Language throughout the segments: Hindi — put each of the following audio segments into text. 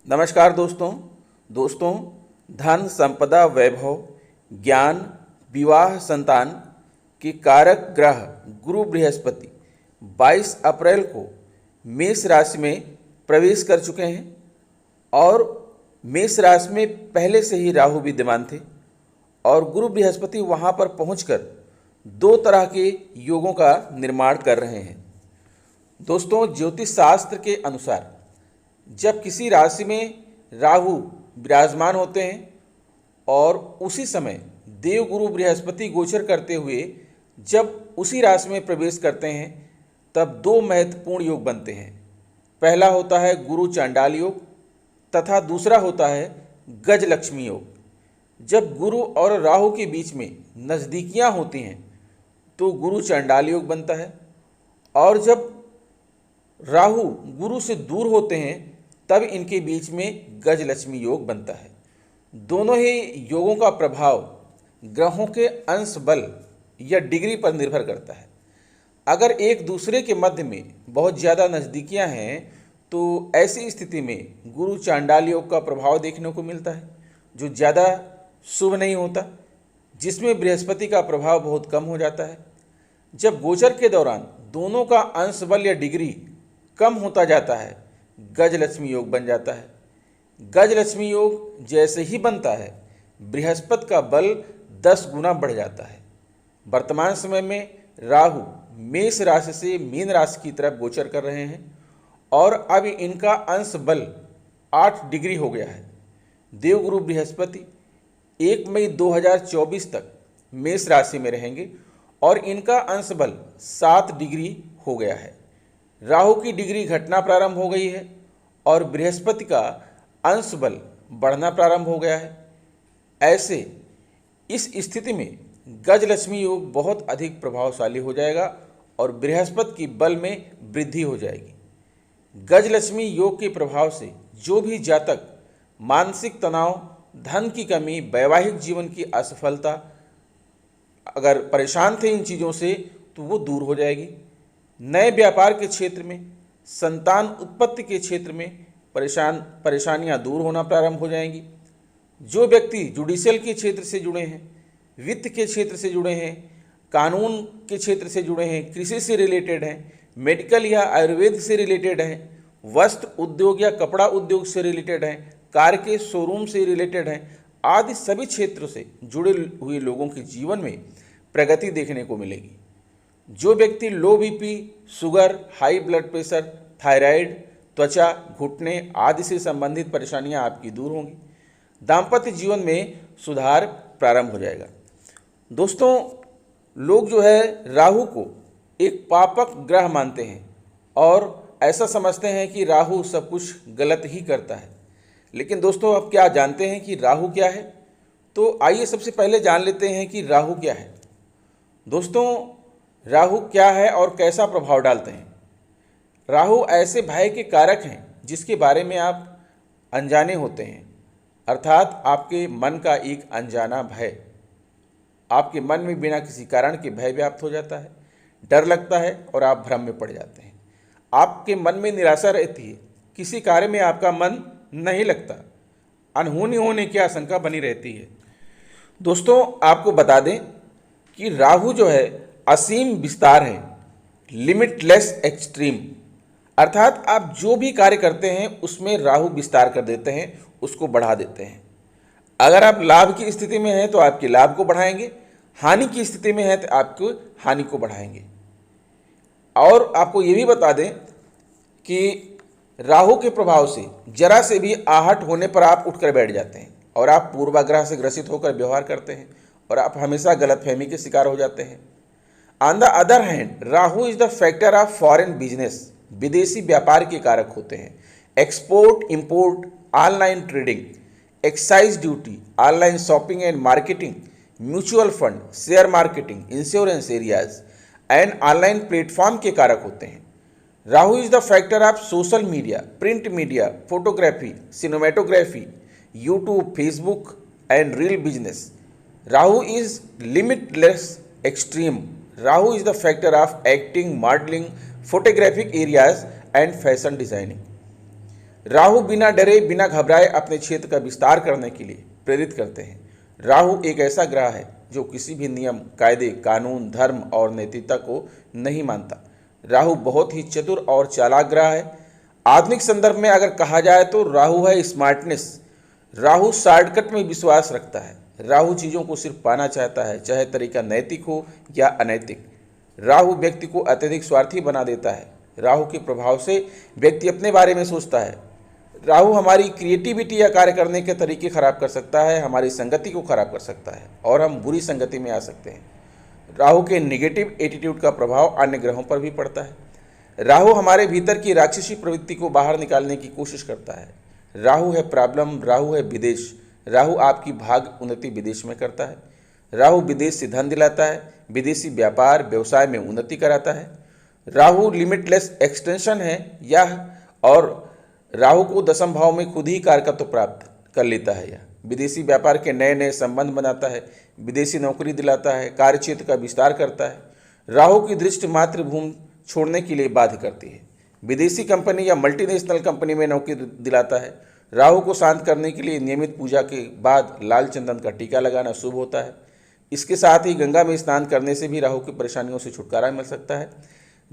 नमस्कार दोस्तों धन संपदा वैभव ज्ञान विवाह संतान के कारक ग्रह गुरु बृहस्पति 22 अप्रैल को मेष राशि में प्रवेश कर चुके हैं और मेष राशि में पहले से ही राहु विद्यमान थे और गुरु बृहस्पति वहां पर पहुंचकर दो तरह के योगों का निर्माण कर रहे हैं। दोस्तों, ज्योतिष शास्त्र के अनुसार जब किसी राशि में राहु विराजमान होते हैं और उसी समय देवगुरु बृहस्पति गोचर करते हुए जब उसी राशि में प्रवेश करते हैं तब दो महत्वपूर्ण योग बनते हैं। पहला होता है गुरु चांडाल योग तथा दूसरा होता है गजलक्ष्मी योग। जब गुरु और राहु के बीच में नज़दीकियां होती हैं तो गुरु चांडाल योग बनता है और जब राहु गुरु से दूर होते हैं तब इनके बीच में गजलक्ष्मी योग बनता है। दोनों ही योगों का प्रभाव ग्रहों के अंश बल या डिग्री पर निर्भर करता है। अगर एक दूसरे के मध्य में बहुत ज़्यादा नज़दीकियां हैं तो ऐसी स्थिति में गुरु चांडाल योग का प्रभाव देखने को मिलता है जो ज़्यादा शुभ नहीं होता, जिसमें बृहस्पति का प्रभाव बहुत कम हो जाता है। जब गोचर के दौरान दोनों का अंश बल या डिग्री कम होता जाता है गजलक्ष्मी योग बन जाता है। गजलक्ष्मी योग जैसे ही बनता है बृहस्पति का बल 10 गुना बढ़ जाता है। वर्तमान समय में राहु मेष राशि से मीन राशि की तरफ गोचर कर रहे हैं और अब इनका अंश बल 8 डिग्री हो गया है। देवगुरु बृहस्पति 1 मई 2024 तक मेष राशि में रहेंगे और इनका अंश बल 7 डिग्री हो गया है। राहु की डिग्री घटना प्रारंभ हो गई है और बृहस्पति का अंश बल बढ़ना प्रारंभ हो गया है। ऐसे इस स्थिति में गजलक्ष्मी योग बहुत अधिक प्रभावशाली हो जाएगा और बृहस्पति की बल में वृद्धि हो जाएगी। गजलक्ष्मी योग के प्रभाव से जो भी जातक मानसिक तनाव, धन की कमी, वैवाहिक जीवन की असफलता, अगर परेशान थे इन चीज़ों से तो वो दूर हो जाएगी। नए व्यापार के क्षेत्र में, संतान उत्पत्ति के क्षेत्र में परेशानियां दूर होना प्रारंभ हो जाएंगी। जो व्यक्ति जुडिशियल के क्षेत्र से जुड़े हैं, वित्त के क्षेत्र से जुड़े हैं, कानून के क्षेत्र से जुड़े हैं, कृषि से रिलेटेड हैं, मेडिकल या आयुर्वेद से रिलेटेड हैं, वस्त्र उद्योग या कपड़ा उद्योग से रिलेटेड हैं, कार के शोरूम से रिलेटेड हैं, आदि सभी क्षेत्रों से जुड़े हुए लोगों के जीवन में प्रगति देखने को मिलेगी। जो व्यक्ति लो BP, sugar, high blood pressure, thyroid, त्वचा, घुटने आदि से संबंधित परेशानियां आपकी दूर होंगी। दाम्पत्य जीवन में सुधार प्रारंभ हो जाएगा। दोस्तों, लोग जो है राहु को एक पापक ग्रह मानते हैं और ऐसा समझते हैं कि राहु सब कुछ गलत ही करता है। लेकिन दोस्तों, अब क्या जानते हैं कि राहु क्या है? तो आइए सबसे पहले जान लेते हैं कि राहु क्या है। दोस्तों, राहु क्या है और कैसा प्रभाव डालते हैं? राहु ऐसे भय के कारक हैं जिसके बारे में आप अनजाने होते हैं, अर्थात आपके मन का एक अनजाना भय। आपके मन में बिना किसी कारण के भय व्याप्त हो जाता है, डर लगता है और आप भ्रम में पड़ जाते हैं। आपके मन में निराशा रहती है, किसी कार्य में आपका मन नहीं लगता, अनहोनी होने की आशंका बनी रहती है। दोस्तों, आपको बता दें कि राहु जो है असीम विस्तार है, लिमिटलेस एक्सट्रीम, अर्थात आप जो भी कार्य करते हैं उसमें राहु विस्तार कर देते हैं, उसको बढ़ा देते हैं। अगर आप लाभ की स्थिति में हैं तो आपके लाभ को बढ़ाएंगे, हानि की स्थिति में है तो आपको हानि को बढ़ाएंगे। और आपको ये भी बता दें कि राहु के प्रभाव से जरा से भी आहट होने पर आप उठकर बैठ जाते हैं और आप पूर्वाग्रह से ग्रसित होकर व्यवहार करते हैं और आप हमेशा गलतफहमी के शिकार हो जाते हैं। On the other hand, Rahu is the factor of foreign business, विदेशी व्यापार के कारक होते हैं। Export, import, online trading, excise duty, online shopping and marketing, mutual fund, share marketing, insurance areas and online platform के कारक होते हैं। Rahu is the factor of social media, print media, photography, cinematography, YouTube, Facebook and reel business. Rahu is limitless extreme. Rahu is the factor of acting, modeling, photographic areas and fashion designing. Rahu बिना डरे बिना घबराए अपने क्षेत्र का विस्तार करने के लिए प्रेरित करते हैं। राहु एक ऐसा ग्रह है जो किसी भी नियम, कायदे, कानून, धर्म और नैतिकता को नहीं मानता। राहु बहुत ही चतुर और चालाक ग्रह है। आधुनिक संदर्भ में अगर कहा जाए तो राहु है स्मार्टनेस। राहु शॉर्टकट में विश्वास रखता है। राहु चीज़ों को सिर्फ पाना चाहता है, चाहे तरीका नैतिक हो या अनैतिक। राहु व्यक्ति को अत्यधिक स्वार्थी बना देता है। राहु के प्रभाव से व्यक्ति अपने बारे में सोचता है। राहु हमारी क्रिएटिविटी या कार्य करने के तरीके खराब कर सकता है, हमारी संगति को खराब कर सकता है और हम बुरी संगति में आ सकते हैं। राहु के नेगेटिव एटीट्यूड का प्रभाव अन्य ग्रहों पर भी पड़ता है। राहु हमारे भीतर की राक्षसी प्रवृत्ति को बाहर निकालने की कोशिश करता है। राहु है प्रॉब्लम, राहु है विदेश। राहु आपकी भाग्य उन्नति विदेश में करता है। राहु विदेश से धन दिलाता है, विदेशी व्यापार व्यवसाय में उन्नति कराता है। राहु लिमिटलेस एक्सटेंशन है यह, और राहु को दशम भाव में खुद ही कारकत्व प्राप्त कर लेता है। यह विदेशी व्यापार के नए नए संबंध बनाता है, विदेशी नौकरी दिलाता है, कार्य क्षेत्र का विस्तार करता है। राहु की दृष्टि मातृभूमि छोड़ने के लिए बाध्य करती है। विदेशी कंपनी या मल्टीनेशनल कंपनी में नौकरी दिलाता है। राहु को शांत करने के लिए नियमित पूजा के बाद लाल चंदन का टीका लगाना शुभ होता है। इसके साथ ही गंगा में स्नान करने से भी राहु की परेशानियों से छुटकारा मिल सकता है।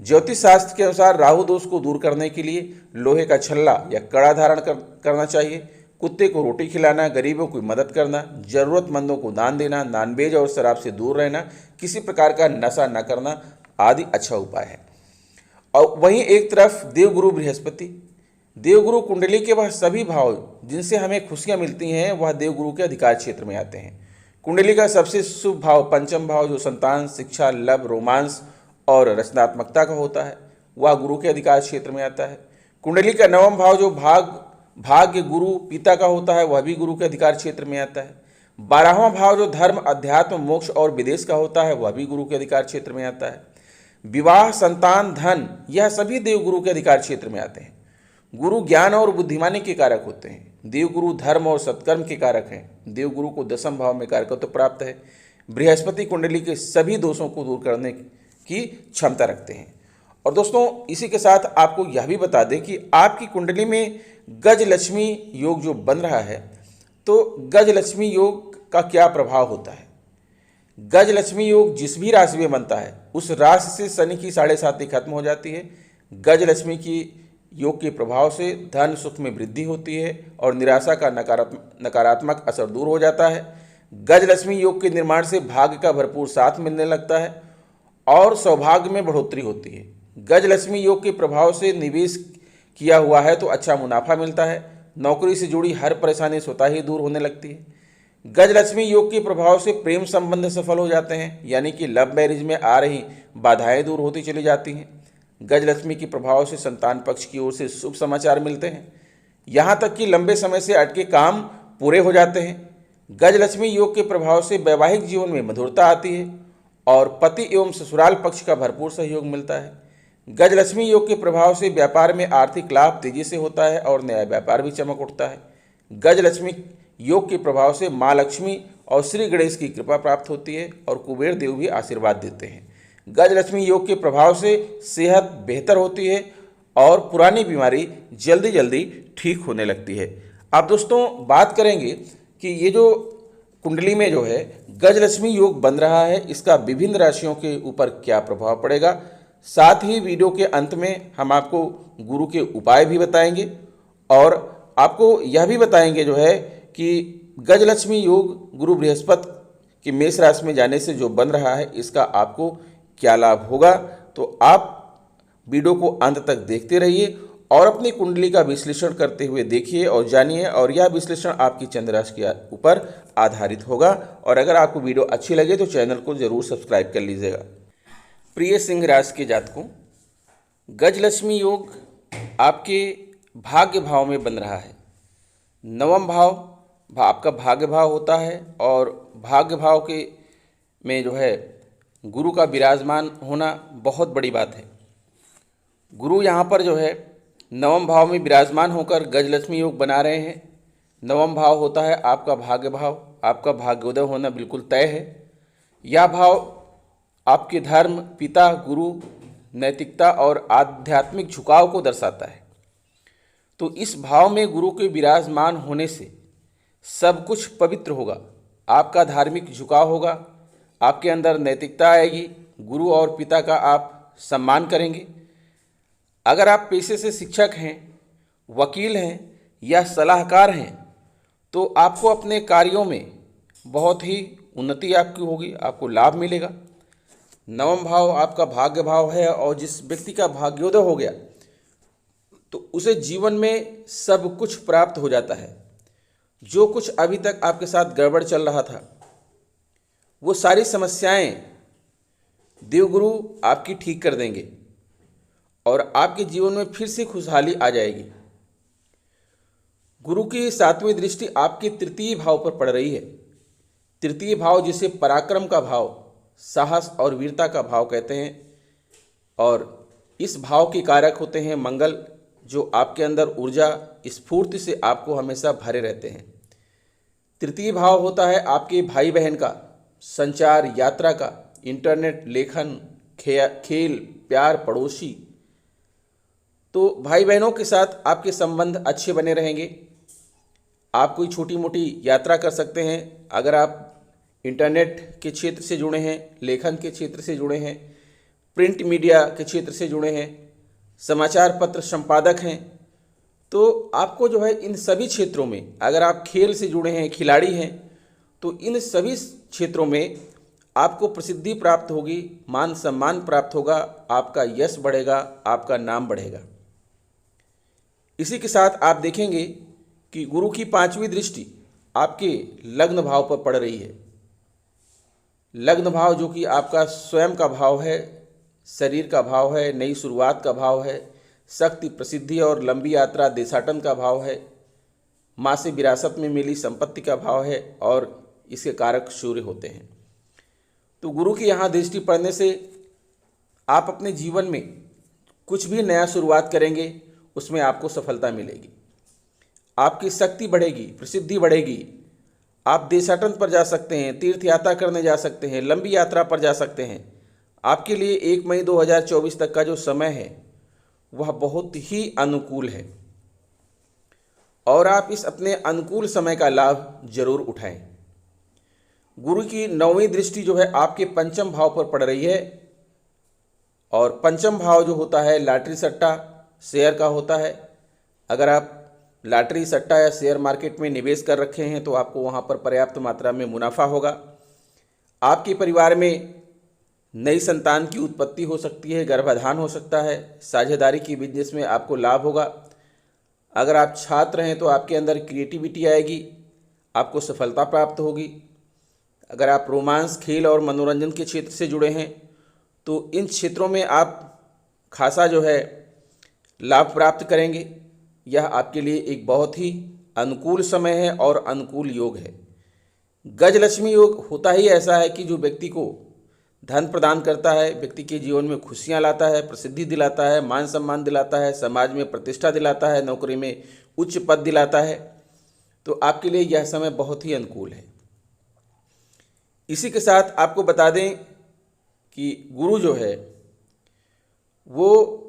ज्योतिष शास्त्र के अनुसार राहु दोष को दूर करने के लिए लोहे का छल्ला या कड़ा धारण करना चाहिए। कुत्ते को रोटी खिलाना, गरीबों की मदद करना, जरूरतमंदों को दान देना, नॉनवेज और शराब से दूर रहना, किसी प्रकार का नशा न करना आदि अच्छा उपाय है। और वहीं एक तरफ देवगुरु बृहस्पति, देवगुरु कुंडली के वह सभी भाव जिनसे हमें खुशियां मिलती हैं वह देवगुरु के अधिकार क्षेत्र में आते हैं। कुंडली का सबसे शुभ भाव पंचम भाव जो संतान, शिक्षा, लव, रोमांस और रचनात्मकता का होता है वह गुरु के अधिकार क्षेत्र में आता है। कुंडली का नवम भाव जो भाग्य, गुरु, पिता का होता है वह भी गुरु के अधिकार क्षेत्र में आता है। 12वां भाव जो धर्म, अध्यात्म, मोक्ष और विदेश का होता है वह भी गुरु के अधिकार क्षेत्र में आता है। विवाह, संतान, धन यह सभी देवगुरु के अधिकार क्षेत्र में आते हैं। गुरु ज्ञान और बुद्धिमानी के कारक होते हैं। देवगुरु धर्म और सत्कर्म के कारक हैं। देवगुरु को दशम भाव में कारकत्व प्राप्त है। बृहस्पति कुंडली के सभी दोषों को दूर करने की क्षमता रखते हैं। और दोस्तों इसी के साथ आपको यह भी बता दें कि आपकी कुंडली में गजलक्ष्मी योग जो बन रहा है तो गजलक्ष्मी योग का क्या प्रभाव होता है। गजलक्ष्मी योग जिस भी राशि में बनता है उस राशि से शनि की 7.5 खत्म हो जाती है। गजलक्ष्मी की योग के प्रभाव से धन सुख में वृद्धि होती है और निराशा का नकारात्मक असर दूर हो जाता है। गजलक्ष्मी योग के निर्माण से भाग्य का भरपूर साथ मिलने लगता है और सौभाग्य में बढ़ोतरी होती है। गजलक्ष्मी योग के प्रभाव से निवेश किया हुआ है तो अच्छा मुनाफा मिलता है। नौकरी से जुड़ी हर परेशानी स्वतः ही दूर होने लगती है। गजलक्ष्मी योग के प्रभाव से प्रेम संबंध सफल हो जाते हैं, यानी कि लव मैरिज में आ रही बाधाएं दूर होती चली जाती हैं। गजलक्ष्मी के प्रभाव से संतान पक्ष की ओर से शुभ समाचार मिलते हैं, यहाँ तक कि लंबे समय से अटके काम पूरे हो जाते हैं। गजलक्ष्मी योग के प्रभाव से वैवाहिक जीवन में मधुरता आती है और पति एवं ससुराल पक्ष का भरपूर सहयोग मिलता है। गजलक्ष्मी योग के प्रभाव से व्यापार में आर्थिक लाभ तेजी से होता है और नया व्यापार भी चमक उठता है। गजलक्ष्मी योग के प्रभाव से माँ लक्ष्मी और श्री गणेश की कृपा प्राप्त होती है और कुबेर देव भी आशीर्वाद देते हैं। गजलक्ष्मी योग के प्रभाव से सेहत बेहतर होती है और पुरानी बीमारी जल्दी जल्दी ठीक होने लगती है। अब दोस्तों बात करेंगे कि ये जो कुंडली में जो है गजलक्ष्मी योग बन रहा है इसका विभिन्न राशियों के ऊपर क्या प्रभाव पड़ेगा। साथ ही वीडियो के अंत में हम आपको गुरु के उपाय भी बताएंगे और आपको यह भी बताएंगे जो है कि गजलक्ष्मी योग गुरु बृहस्पति के मेष राशि में जाने से जो बन रहा है इसका आपको क्या लाभ होगा। तो आप वीडियो को अंत तक देखते रहिए और अपनी कुंडली का विश्लेषण करते हुए देखिए और जानिए, और यह विश्लेषण आपकी चंद्र राशि के ऊपर आधारित होगा। और अगर आपको वीडियो अच्छी लगे तो चैनल को जरूर सब्सक्राइब कर लीजिएगा। प्रिय सिंह राशि के जातकों, गजलक्ष्मी योग आपके भाग्य भाव में बन रहा है। नवम भाव आपका भाग्य भाव होता है और भाग्य भाव के में जो है गुरु का विराजमान होना बहुत बड़ी बात है। गुरु यहाँ पर जो है नवम भाव में विराजमान होकर गजलक्ष्मी योग बना रहे हैं। नवम भाव होता है आपका भाग्य भाव, आपका भाग्योदय होना बिल्कुल तय है। यह भाव आपके धर्म, पिता, गुरु, नैतिकता और आध्यात्मिक झुकाव को दर्शाता है। तो इस भाव में गुरु के विराजमान होने से सब कुछ पवित्र होगा, आपका धार्मिक झुकाव होगा, आपके अंदर नैतिकता आएगी, गुरु और पिता का आप सम्मान करेंगे। अगर आप पेशे से शिक्षक हैं, वकील हैं या सलाहकार हैं तो आपको अपने कार्यों में बहुत ही उन्नति आपकी होगी, आपको लाभ मिलेगा। नवम भाव आपका भाग्य भाव है और जिस व्यक्ति का भाग्योदय हो गया तो उसे जीवन में सब कुछ प्राप्त हो जाता है। जो कुछ अभी तक आपके साथ गड़बड़ चल रहा था वो सारी समस्याएं देवगुरु आपकी ठीक कर देंगे और आपके जीवन में फिर से खुशहाली आ जाएगी। गुरु की 7वीं दृष्टि आपके तृतीय भाव पर पड़ रही है। तृतीय भाव जिसे पराक्रम का भाव, साहस और वीरता का भाव कहते हैं, और इस भाव के कारक होते हैं मंगल, जो आपके अंदर ऊर्जा स्फूर्ति से आपको हमेशा भरे रहते हैं। तृतीय भाव होता है आपके भाई बहन का, संचार, यात्रा का, इंटरनेट, लेखन, खेल, प्यार, पड़ोसी। तो भाई बहनों के साथ आपके संबंध अच्छे बने रहेंगे। आप कोई छोटी मोटी यात्रा कर सकते हैं। अगर आप इंटरनेट के क्षेत्र से जुड़े हैं, लेखन के क्षेत्र से जुड़े हैं, प्रिंट मीडिया के क्षेत्र से जुड़े हैं, समाचार पत्र संपादक हैं, तो आपको जो है इन सभी क्षेत्रों में, अगर आप खेल से जुड़े हैं, खिलाड़ी हैं, तो इन सभी क्षेत्रों में आपको प्रसिद्धि प्राप्त होगी, मान सम्मान प्राप्त होगा, आपका यश बढ़ेगा, आपका नाम बढ़ेगा। इसी के साथ आप देखेंगे कि गुरु की 5वीं दृष्टि आपके लग्न भाव पर पड़ रही है। लग्न भाव जो कि आपका स्वयं का भाव है, शरीर का भाव है, नई शुरुआत का भाव है, शक्ति, प्रसिद्धि और लंबी यात्रा, देशाटन का भाव है, माँ से विरासत में मिली संपत्ति का भाव है और इसके कारक सूर्य होते हैं। तो गुरु की यहाँ दृष्टि पड़ने से आप अपने जीवन में कुछ भी नया शुरुआत करेंगे उसमें आपको सफलता मिलेगी, आपकी शक्ति बढ़ेगी, प्रसिद्धि बढ़ेगी, आप देशाटन पर जा सकते हैं, तीर्थ यात्रा करने जा सकते हैं, लंबी यात्रा पर जा सकते हैं। आपके लिए 1 मई 2024 तक का जो समय है वह बहुत ही अनुकूल है और आप इस अपने अनुकूल समय का लाभ जरूर उठाएं। गुरु की 9वीं दृष्टि जो है आपके पंचम भाव पर पड़ रही है और पंचम भाव जो होता है लॉटरी सट्टा शेयर का होता है। अगर आप लॉटरी सट्टा या शेयर मार्केट में निवेश कर रखे हैं तो आपको वहां पर पर्याप्त मात्रा में मुनाफा होगा। आपके परिवार में नई संतान की उत्पत्ति हो सकती है, गर्भाधान हो सकता है, साझेदारी की बिजनेस में आपको लाभ होगा। अगर आप छात्र हैं तो आपके अंदर क्रिएटिविटी आएगी, आपको सफलता प्राप्त होगी। अगर आप रोमांस, खेल और मनोरंजन के क्षेत्र से जुड़े हैं तो इन क्षेत्रों में आप खासा जो है लाभ प्राप्त करेंगे। यह आपके लिए एक बहुत ही अनुकूल समय है और अनुकूल योग है। गजलक्ष्मी योग होता ही ऐसा है कि जो व्यक्ति को धन प्रदान करता है, व्यक्ति के जीवन में खुशियां लाता है, प्रसिद्धि दिलाता है, मान सम्मान दिलाता है, समाज में प्रतिष्ठा दिलाता है, नौकरी में उच्च पद दिलाता है। तो आपके लिए यह समय बहुत ही अनुकूल है। इसी के साथ आपको बता दें कि गुरु जो है वो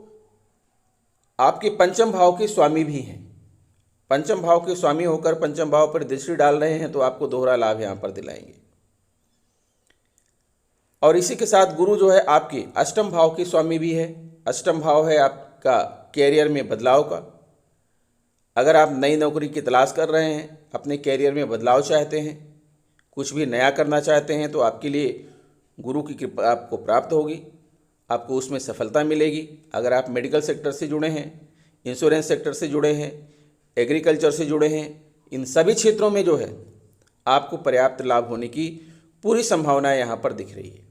आपके पंचम भाव के स्वामी भी हैं। पंचम भाव के स्वामी होकर पंचम भाव पर दृष्टि डाल रहे हैं तो आपको दोहरा लाभ यहाँ पर दिलाएंगे। और इसी के साथ गुरु जो है आपके अष्टम भाव के स्वामी भी है। अष्टम भाव है आपका कैरियर में बदलाव का। अगर आप नई नौकरी की तलाश कर रहे हैं, अपने कैरियर में बदलाव चाहते हैं, कुछ भी नया करना चाहते हैं तो आपके लिए गुरु की कृपा आपको प्राप्त होगी, आपको उसमें सफलता मिलेगी। अगर आप मेडिकल सेक्टर से जुड़े हैं, इंश्योरेंस सेक्टर से जुड़े हैं, एग्रीकल्चर से जुड़े हैं, इन सभी क्षेत्रों में जो है आपको पर्याप्त लाभ होने की पूरी संभावनाएं यहाँ पर दिख रही है।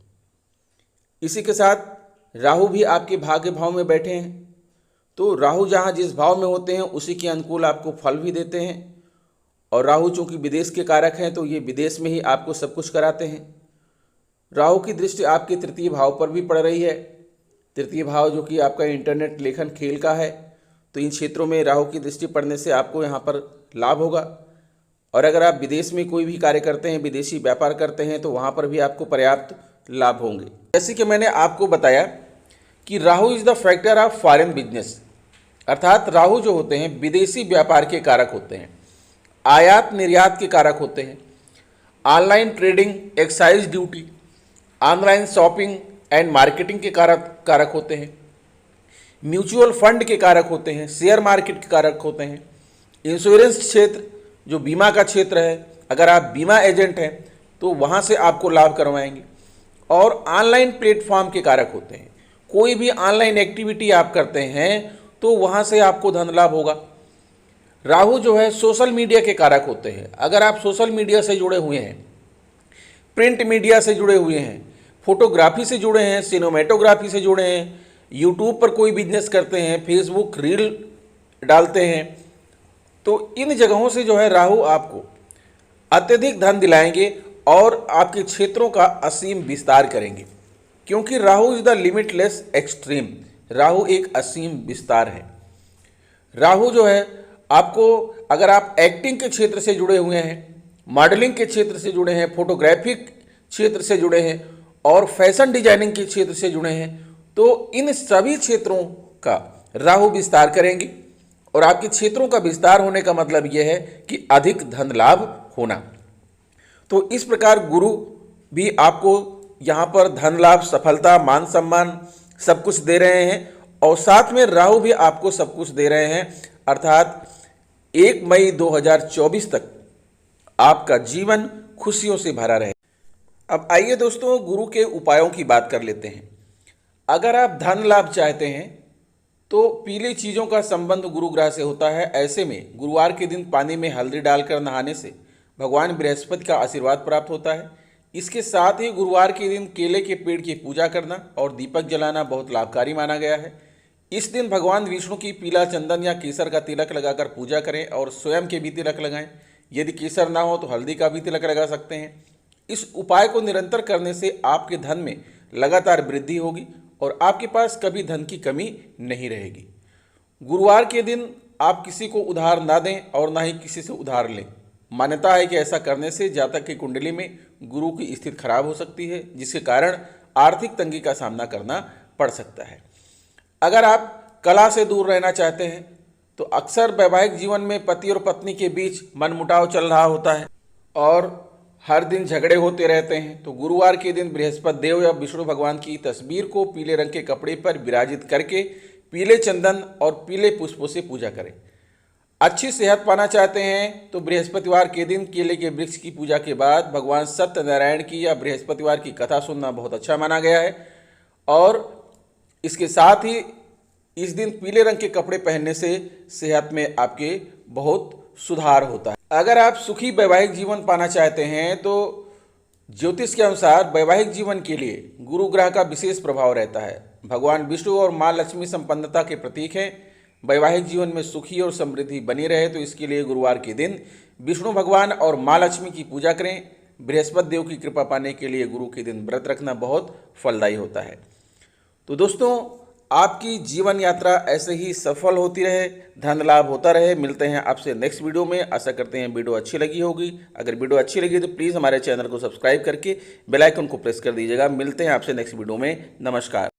इसी के साथ राहु भी आपके भाग्य भाव में बैठे हैं। तो राहु जहाँ जिस भाव में होते हैं उसी के अनुकूल आपको फल भी देते हैं। और राहु चूँकि विदेश के कारक हैं तो ये विदेश में ही आपको सब कुछ कराते हैं। राहु की दृष्टि आपके तृतीय भाव पर भी पड़ रही है। तृतीय भाव जो कि आपका इंटरनेट, लेखन, खेल का है। तो इन क्षेत्रों में राहु की दृष्टि पड़ने से आपको यहाँ पर लाभ होगा। और अगर आप विदेश में कोई भी कार्य करते हैं, विदेशी व्यापार करते हैं तो वहाँ पर भी आपको पर्याप्त लाभ होंगे। जैसे कि मैंने आपको बताया कि Rahu is the factor of foreign business. अर्थात राहु जो होते हैं विदेशी व्यापार के कारक होते हैं, आयात निर्यात के कारक होते हैं, online trading, excise duty, online shopping and marketing के कारक होते हैं, म्यूचुअल फंड के कारक होते हैं, शेयर मार्केट के कारक होते हैं, इंश्योरेंस क्षेत्र जो बीमा का क्षेत्र है, अगर आप बीमा एजेंट हैं तो वहाँ से आपको लाभ करवाएंगे, और ऑनलाइन प्लेटफॉर्म के कारक होते हैं। कोई भी ऑनलाइन एक्टिविटी आप करते हैं तो वहाँ से आपको धन लाभ होगा। राहु जो है सोशल मीडिया के कारक होते हैं। अगर आप सोशल मीडिया से जुड़े हुए हैं, प्रिंट मीडिया से जुड़े हुए हैं, फोटोग्राफी से जुड़े हैं, सिनेमेटोग्राफी से जुड़े हैं, यूट्यूब पर कोई बिजनेस करते हैं, फेसबुक रील डालते हैं, तो इन जगहों से जो है राहु आपको अत्यधिक धन दिलाएंगे और आपके क्षेत्रों का असीम विस्तार करेंगे, क्योंकि Rahu is the limitless extreme. Rahu एक असीम विस्तार है। राहु जो है आपको, अगर आप एक्टिंग के क्षेत्र से जुड़े हुए हैं, मॉडलिंग के क्षेत्र से जुड़े हैं, फोटोग्राफिक क्षेत्र से जुड़े हैं और फैशन डिजाइनिंग के क्षेत्र से जुड़े हैं, तो इन सभी क्षेत्रों का राहु विस्तार करेंगे। और आपके क्षेत्रों का विस्तार होने का मतलब यह है कि अधिक धन लाभ होना। तो इस प्रकार गुरु भी आपको यहाँ पर धन लाभ, सफलता, मान सम्मान सब कुछ दे रहे हैं, और साथ में राहु भी आपको सब कुछ दे रहे हैं। अर्थात 1 मई 2024 तक आपका जीवन खुशियों से भरा रहे। अब आइए दोस्तों गुरु के उपायों की बात कर लेते हैं। अगर आप धन लाभ चाहते हैं तो पीली चीज़ों का संबंध गुरु ग्रह से होता है। ऐसे में गुरुवार के दिन पानी में हल्दी डालकर नहाने से भगवान बृहस्पति का आशीर्वाद प्राप्त होता है। इसके साथ ही गुरुवार के दिन केले के पेड़ की पूजा करना और दीपक जलाना बहुत लाभकारी माना गया है। इस दिन भगवान विष्णु की पीला चंदन या केसर का तिलक लगाकर पूजा करें और स्वयं के भी तिलक लगाएं। यदि केसर ना हो तो हल्दी का भी तिलक लगा सकते हैं। इस उपाय को निरंतर करने से आपके धन में लगातार वृद्धि होगी और आपके पास कभी धन की कमी नहीं रहेगी। गुरुवार के दिन आप किसी को उधार ना दें और ना ही किसी से उधार लें। मान्यता है कि ऐसा करने से जातक की कुंडली में गुरु की स्थिति खराब हो सकती है, जिसके कारण आर्थिक तंगी का सामना करना पड़ सकता है। अगर आप कला से दूर रहना चाहते हैं तो अक्सर वैवाहिक जीवन में पति और पत्नी के बीच मनमुटाव चल रहा होता है और हर दिन झगड़े होते रहते हैं, तो गुरुवार के दिन बृहस्पति देव या विष्णु भगवान की तस्वीर को पीले रंग के कपड़े पर विराजित करके पीले चंदन और पीले पुष्पों से पूजा करें। अच्छी सेहत पाना चाहते हैं तो बृहस्पतिवार के दिन केले के वृक्ष की पूजा के बाद भगवान सत्यनारायण की या बृहस्पतिवार की कथा सुनना बहुत अच्छा माना गया है। और इसके साथ ही इस दिन पीले रंग के कपड़े पहनने से सेहत में आपके बहुत सुधार होता है। अगर आप सुखी वैवाहिक जीवन पाना चाहते हैं तो ज्योतिष के अनुसार वैवाहिक जीवन के लिए गुरु ग्रह का विशेष प्रभाव रहता है। भगवान विष्णु और माँ लक्ष्मी संपन्नता के प्रतीक हैं। वैवाहिक जीवन में सुखी और समृद्धि बनी रहे तो इसके लिए गुरुवार के दिन विष्णु भगवान और माँ लक्ष्मी की पूजा करें। बृहस्पति देव की कृपा पाने के लिए गुरु के दिन व्रत रखना बहुत फलदायी होता है। तो दोस्तों, आपकी जीवन यात्रा ऐसे ही सफल होती रहे, धन लाभ होता रहे। मिलते हैं आपसे नेक्स्ट वीडियो में। आशा करते हैं वीडियो अच्छी लगी होगी। अगर वीडियो अच्छी लगी तो प्लीज़ हमारे चैनल को सब्सक्राइब करके बेल आइकन को प्रेस कर दीजिएगा। मिलते हैं आपसे नेक्स्ट वीडियो में। नमस्कार।